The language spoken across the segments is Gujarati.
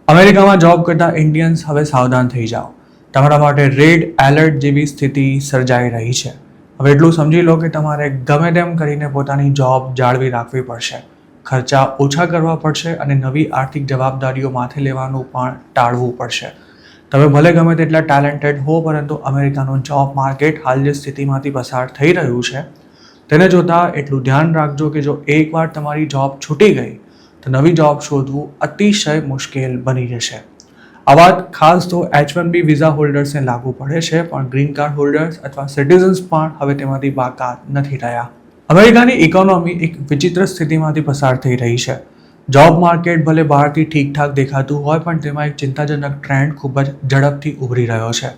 અમેરિકામાં જોબ કરતા ઇન્ડિયન્સ હવે સાવધાન થઈ જાઓ. તમારા માટે રેડ એલર્ટ જેવી સ્થિતિ સર્જાઈ રહી છે. હવે એટલું સમજી લો કે તમારે ગમે તેમ કરીને પોતાની જોબ જાળવી રાખવી પડશે, ખર્ચા ઓછા કરવા પડશે અને નવી આર્થિક જવાબદારીઓ માથે લેવાનું પણ ટાળવું પડશે. તમે ભલે ગમે તેટલા ટેલેન્ટેડ હો, પરંતુ અમેરિકાનું જોબ માર્કેટ હાલ જે સ્થિતિમાંથી પસાર થઈ રહ્યું છે તેને જોતાં એટલું ધ્યાન રાખજો કે જો એકવાર તમારી જોબ છૂટી ગઈ તો નવી જોબ શોધવું અતિશય મુશ્કેલ બની જશે. આ વાત ખાસ તો H1B વિઝા હોલ્ડર્સને લાગુ પડે છે, પણ ગ્રીન કાર્ડ હોલ્ડર્સ અથવા સિટીઝન્સ પણ હવે તેમાંથી બાકાત નથી રહ્યા. અમેરિકાની ઇકોનોમી એક વિચિત્ર સ્થિતિમાંથી પસાર થઈ રહી છે. જોબ માર્કેટ ભલે બહારથી ઠીકઠાક દેખાતું હોય, પણ તેમાં એક ચિંતાજનક ટ્રેન્ડ ખૂબ જ ઝડપથી ઉભરી રહ્યો છે.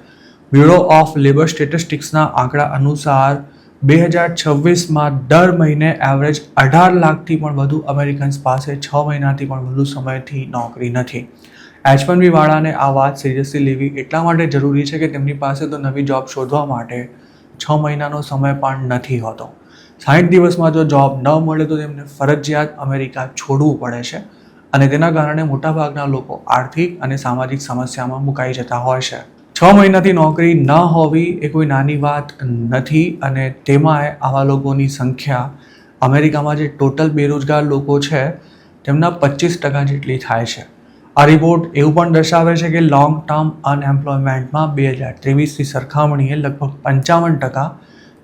બ્યુરો ઓફ લેબર સ્ટેટિસ્ટિક્સના આંકડા અનુસાર 2026માં દર મહિને એવરેજ 18 લાખથી પણ વધુ અમેરિકન્સ પાસે 6 મહિનાથી પણ વધુ સમયથી નોકરી નથી. H1B વાળાને આ વાત સિરિયસલી લેવી એટલા માટે જરૂરી છે કે તેમની પાસે તો નવી જોબ શોધવા માટે 6 મહિનાનો સમય પણ નથી હોતો. 60 દિવસમાં જો જોબ ન મળે તો તેમને ફરજિયાત અમેરિકા છોડવું પડે છે અને તેના કારણે મોટાભાગના લોકો આર્થિક અને સામાજિક સમસ્યામાં મુકાઈ જતા હોય છે. 6 મહિનાથી નોકરી ન હોવી એ કોઈ નાની વાત નથી, અને તેમાંય આવા લોકોની સંખ્યા અમેરિકામાં જે ટોટલ બેરોજગાર લોકો છે તેમના 25% જેટલી થાય છે. આ રિપોર્ટ એવું પણ દર્શાવે છે કે લોંગ ટર્મ અનએમ્પ્લોયમેન્ટમાં 2023ની સરખામણીએ લગભગ 55%,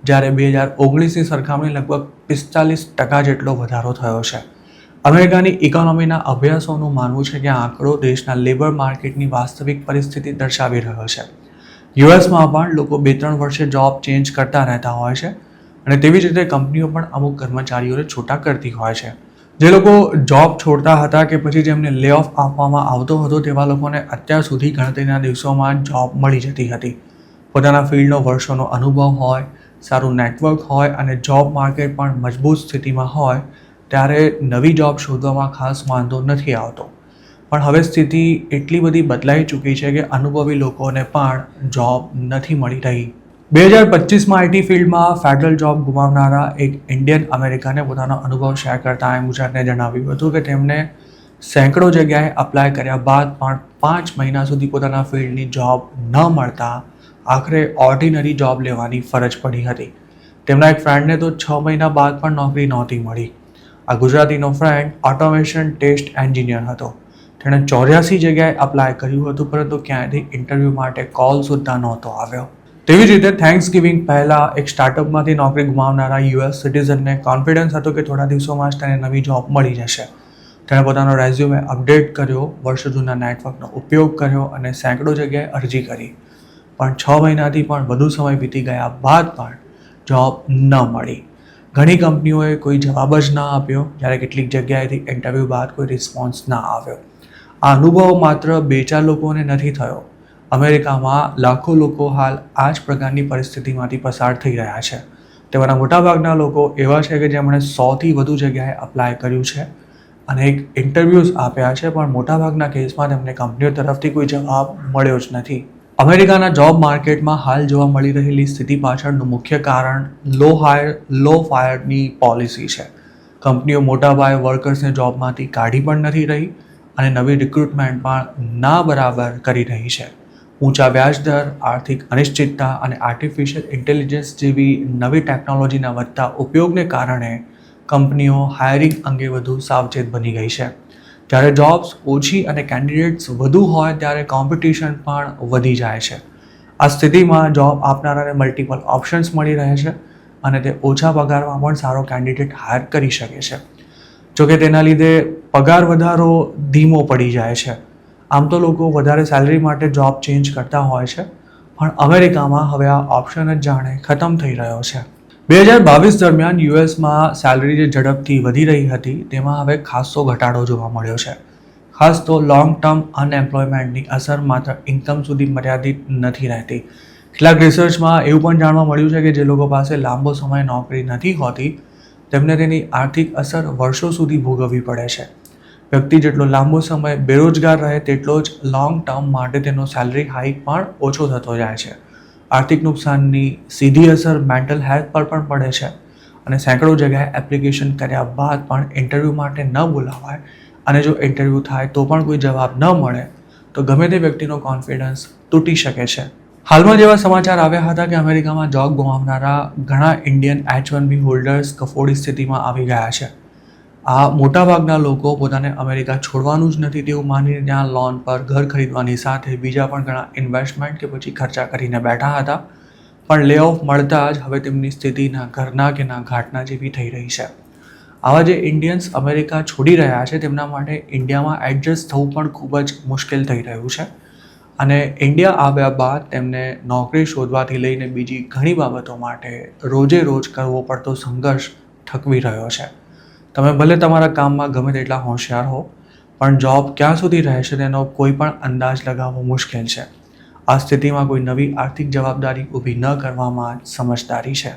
જ્યારે 2019ની સરખામણીએ લગભગ 45% જેટલો વધારો થયો છે. અમેરિકાની ઇકોનોમીના અભ્યાસોનું માનવું છે કે આ આંકડો દેશના લેબર માર્કેટની વાસ્તવિક પરિસ્થિતિ દર્શાવી રહ્યો છે. યુએસમાં પણ લોકો 2-3 વર્ષે જોબ ચેન્જ કરતા રહેતા હોય છે, અને તેવી જ રીતે કંપનીઓ પણ અમુક કર્મચારીઓને છૂટા કરતી હોય છે. જે લોકો જોબ છોડતા હતા કે પછી જેમને લે ઓફ આપવામાં આવતો હતો, તેવા લોકોને અત્યાર સુધી ગણતરીના દિવસોમાં જોબ મળી જતી હતી. પોતાના ફિલ્ડનો વર્ષોનો અનુભવ હોય, સારું નેટવર્ક હોય અને જોબ માર્કેટ પણ મજબૂત સ્થિતિમાં હોય ત્યારે નવી જોબ શોધવામાં ખાસ વાંધો નથી આવતો. પણ હવે સ્થિતિ એટલી બધી બદલાઈ ચૂકી છે કે અનુભવી લોકોને પણ જોબ નથી મળી રહી. 2025માં આઈટી ફિલ્ડમાં ફેડરલ જોબ ગુમાવનારા એક ઇન્ડિયન અમેરિકને પોતાનો અનુભવ શેર કરતા એ મુજબને જણાવ્યું હતું કે તેમને સેંકડો જગ્યાએ અપ્લાય કર્યા બાદ પણ 5 મહિના સુધી પોતાના ફિલ્ડની જોબ ન મળતા આખરે ઓર્ડિનરી જોબ લેવાની ફરજ પડી હતી. તેમના એક ફ્રેન્ડને તો 6 મહિના બાદ પણ નોકરી નહોતી મળી. આ ગુજરાતીનો ફ્રેન્ડ ઓટોમેશન ટેસ્ટ એન્જિનિયર હતો. તેણે 84 જગ્યાએ અપ્લાય કર્યું હતું, પરંતુ ક્યાંયથી ઇન્ટરવ્યૂ માટે કોલ સુદ્ધા નહોતો આવ્યો. તેવી જ રીતે થેન્ક્સગિવિંગ પહેલાં એક સ્ટાર્ટઅપમાંથી નોકરી ગુમાવનારા યુએસ સિટીઝનને કોન્ફિડન્સ હતો કે થોડા દિવસોમાં જ તેને નવી જોબ મળી જશે. તેણે પોતાનો રેઝ્યુમે અપડેટ કર્યો, વર્ષો જૂના નેટવર્કનો ઉપયોગ કર્યો અને સેંકડો જગ્યાએ અરજી કરી. પણ 6 મહિનાથી પણ વધુ સમય વીતી ગયા બાદ પણ જોબ ન મળી. ઘણી કંપનીઓએ કોઈ જવાબ જ ના આપ્યો, જ્યારે કેટલીક જગ્યાએથી ઇન્ટરવ્યૂ બાદ કોઈ રિસ્પોન્સ ના આવ્યો. આ અનુભવ માત્ર 2-4 લોકોને નથી થયો. અમેરિકામાં લાખો લોકો હાલ આ જ પ્રકારની પરિસ્થિતિમાંથી પસાર થઈ રહ્યા છે. તેમાંના મોટાભાગના લોકો એવા છે કે જેમણે 100થી વધુ જગ્યાએ અપ્લાય કર્યું છે અને એક ઇન્ટરવ્યૂઝ આપ્યા છે, પણ મોટાભાગના કેસમાં તેમને કંપનીઓ તરફથી કોઈ જવાબ મળ્યો જ નથી. અમેરિકાના જોબ માર્કેટમાં હાલ જોવા મળી રહેલી સ્થિતિ પાછળનું મુખ્ય કારણ લો ફાયરની પોલિસી છે. કંપનીઓ મોટા પાયે વર્કર્સને જોબમાંથી કાઢી પણ નથી રહી અને નવી રિક્રુટમેન્ટ પણ ના બરાબર કરી રહી છે. ઊંચા વ્યાજદર, આર્થિક અનિશ્ચિતતા અને આર્ટિફિશિયલ ઇન્ટેલિજન્સ જેવી નવી ટેકનોલોજીના વધતા ઉપયોગને કારણે કંપનીઓ હાયરિંગ અંગે વધુ સાવચેત બની ગઈ છે. જ્યારે જોબ્સ ઓછી અને કેન્ડિડેટ્સ વધુ હોય ત્યારે કોમ્પિટિશન પણ વધી જાય છે. આ સ્થિતિમાં જોબ આપનારાને મલ્ટિપલ ઓપ્શન્સ મળી રહે છે અને તે ઓછા પગારમાં પણ સારો કેન્ડિડેટ હાયર કરી શકે છે. જોકે તેના લીધે પગાર વધારો ધીમો પડી જાય છે. આમ તો લોકો વધારે સેલરી માટે જોબ ચેન્જ કરતા હોય છે, પણ અમેરિકામાં હવે આ ઓપ્શન જ જાણે ખતમ થઈ રહ્યો છે. 2022 દરમિયાન યુએસમાં સેલરી જે ઝડપથી વધી રહી હતી તેમાં હવે ખાસો ઘટાડો જોવા મળ્યો છે. ખાસ તો લોંગ ટર્મ અનએમ્પ્લોયમેન્ટની અસર માત્ર ઇન્કમ સુધી મર્યાદિત નથી રહેતી. કેટલાક રિસર્ચમાં એવું પણ જાણવા મળ્યું છે કે જે લોકો પાસે લાંબો સમય નોકરી નથી હોતી તેમને તેની આર્થિક અસર વર્ષો સુધી ભોગવવી પડે છે. વ્યક્તિ જેટલો લાંબો સમય બેરોજગાર રહે તેટલો જ લોંગ ટર્મ માટે તેનો સેલરી હાઇક પણ ઓછો થતો જાય છે. આર્થિક નુકસાનની સીધી અસર મેન્ટલ હેલ્થ પર પણ પડે છે અને સેંકડો જગ્યાએ એપ્લિકેશન કર્યા બાદ પણ ઇન્ટરવ્યૂ માટે ન બોલાવાય અને જો ઇન્ટરવ્યૂ થાય તો પણ કોઈ જવાબ ન મળે તો ગમે તે વ્યક્તિનો કોન્ફિડન્સ તૂટી શકે છે. હાલમાં જેવા સમાચાર આવ્યા હતા કે અમેરિકામાં જોબ ગુમાવનારા ઘણા ઇન્ડિયન H-1B હોલ્ડર્સ કફોડી સ્થિતિમાં આવી ગયા છે. આ મોટાભાગના લોકો પોતાને અમેરિકા છોડવાનું જ નથી તેવું માનીને ત્યાં લોન પર ઘર ખરીદવાની સાથે બીજા પણ ઘણા ઇન્વેસ્ટમેન્ટ કે પછી ખર્ચા કરીને બેઠા હતા, પણ લે ઓફ મળતા જ હવે તેમની સ્થિતિ ના ઘરના કે ના ઘાટના જેવી થઈ રહી છે. આવા જે ઇન્ડિયન્સ અમેરિકા છોડી રહ્યા છે તેમના માટે ઇન્ડિયામાં એડજસ્ટ થવું પણ ખૂબ જ મુશ્કેલ થઈ રહ્યું છે અને ઇન્ડિયા આવ્યા બાદ તેમને નોકરી શોધવાથી લઈને બીજી ઘણી બાબતો માટે રોજે રોજ કરવો પડતો સંઘર્ષ થકવી રહ્યો છે. તમે ભલે તમારા કામમાં ગમે તેટલા હોશિયાર હો, પણ જોબ ક્યાં સુધી રહેશે તેનો કોઈ પણ અંદાજ લગાવવો મુશ્કેલ છે. આ સ્થિતિમાં કોઈ નવી આર્થિક જવાબદારી ઊભી ન કરવામાં જ સમજદારી છે.